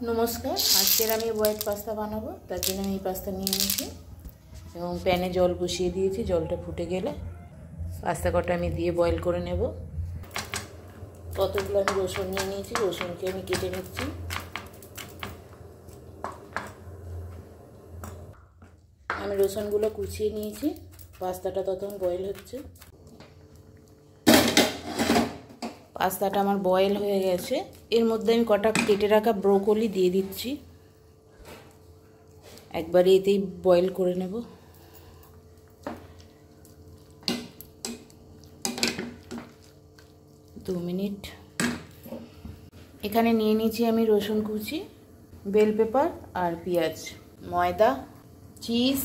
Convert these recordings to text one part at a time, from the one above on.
নমস্কার, আজকের আমি হোয়াইট পাস্তা বানাবো। তার জন্য আমি এই পাস্তা নিয়ে নিয়েছি এবং প্যানে জল বসিয়ে দিয়েছি। জলটা ফুটে গেলে পাস্তা কটা আমি দিয়ে বয়েল করে নেব। কতগুলো আমি রসুন নিয়ে নিয়েছি, রসুনকে আমি কেটে নিচ্ছি। আমি রসুনগুলো কুচিয়ে নিয়েছি। পাস্তাটা তখন বয়েল হচ্ছে। পাস্তাটা আমার বয়েল হয়ে গেছে। এর মধ্যে আমি কটা কেটে রাখা ব্রোকলি দিয়ে দিচ্ছি। একবারে এতেই বয়েল করে নেব। দু মিনিট। এখানে নিয়ে নিয়েছি আমি রসুন কুচি, বেল পেপার আর পেঁয়াজ, ময়দা, cheese,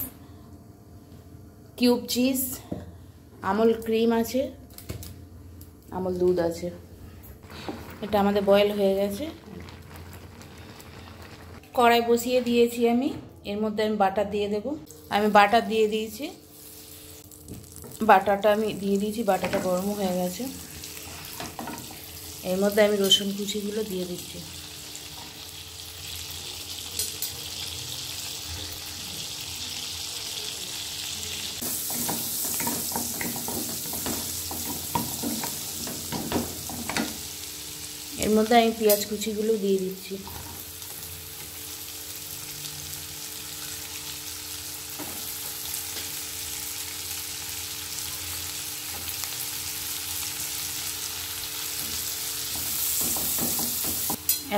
cube cheese, Amul cream আছে, আমুল দুধ আছে। এটা আমাদের বয়েল হয়ে গেছে। কড়াই বসিয়ে দিয়েছি আমি। এর মধ্যে আমি বাটার দিয়ে দেব। আমি বাটার দিয়ে দিয়েছি। বাটারটা আমি দিয়ে দিয়েছি। বাটারটা গরম হয়ে গেছে। এর মধ্যে আমি রসুন কুচিগুলো দিয়ে দিচ্ছি। এর মধ্যে আমি পেঁয়াজ কুচিগুলো দিয়ে দিচ্ছি।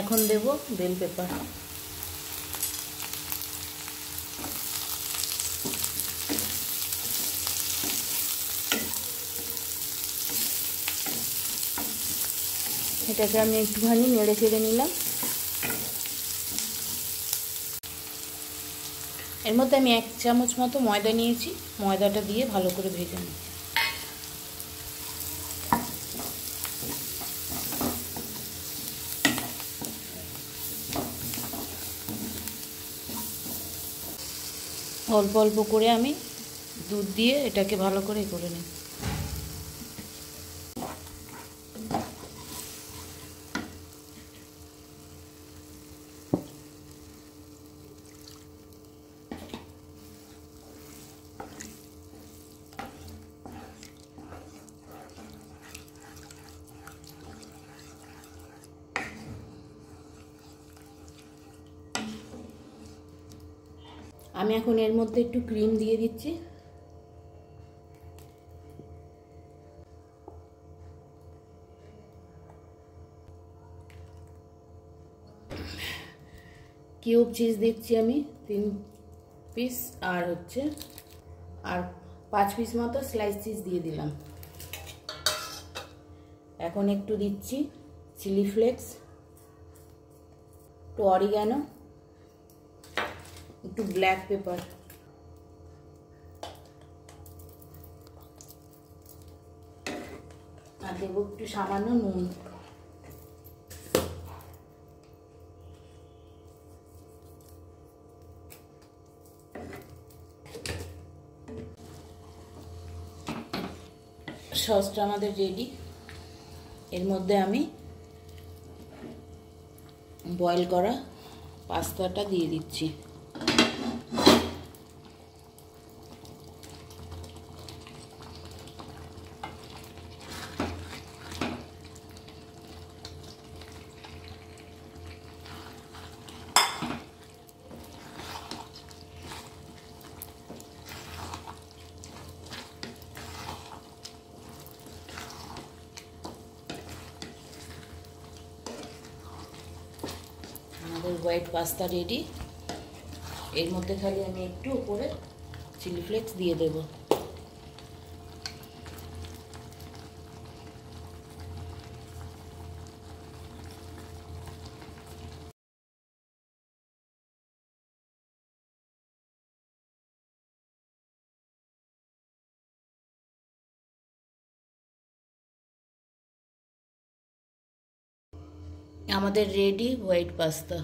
এখন দেব বেল পেপার। এটাকে আমি একটুখানি নেড়ে চেড়ে নিলাম। এর মধ্যে আমি 1 চামচ মতো ময়দা নিয়েছি। ময়দাটা দিয়ে ভালো করে ভেজে নিচ্ছি। অল্প অল্প করে আমি দুধ দিয়ে এটাকে ভালো করে করে নিই। আমি এখন এর মধ্যে একটু ক্রিম দিয়ে দিচ্ছি। কিউব চিজ দিচ্ছি আমি 3 পিস, আর 5 পিস মতো স্লাইস চিজ দিয়ে দিলাম। এখন একটু দিচ্ছি চিলি ফ্লেক্স, একটু অরিগানো, একটু ব্ল্যাক পেপার, আর দেবো একটু সামান্য নুন। সসটা আমাদের রেডি। এর মধ্যে আমি বয়েল করা পাস্তাটা দিয়ে দিচ্ছি। আমাদের হোয়াইট পাস্তা রেডি। এর মধ্যে খালি আমি একটু উপরে চিলি ফ্লেক্স দিয়ে দেব। আমাদের রেডি হোয়াইট পাস্তা।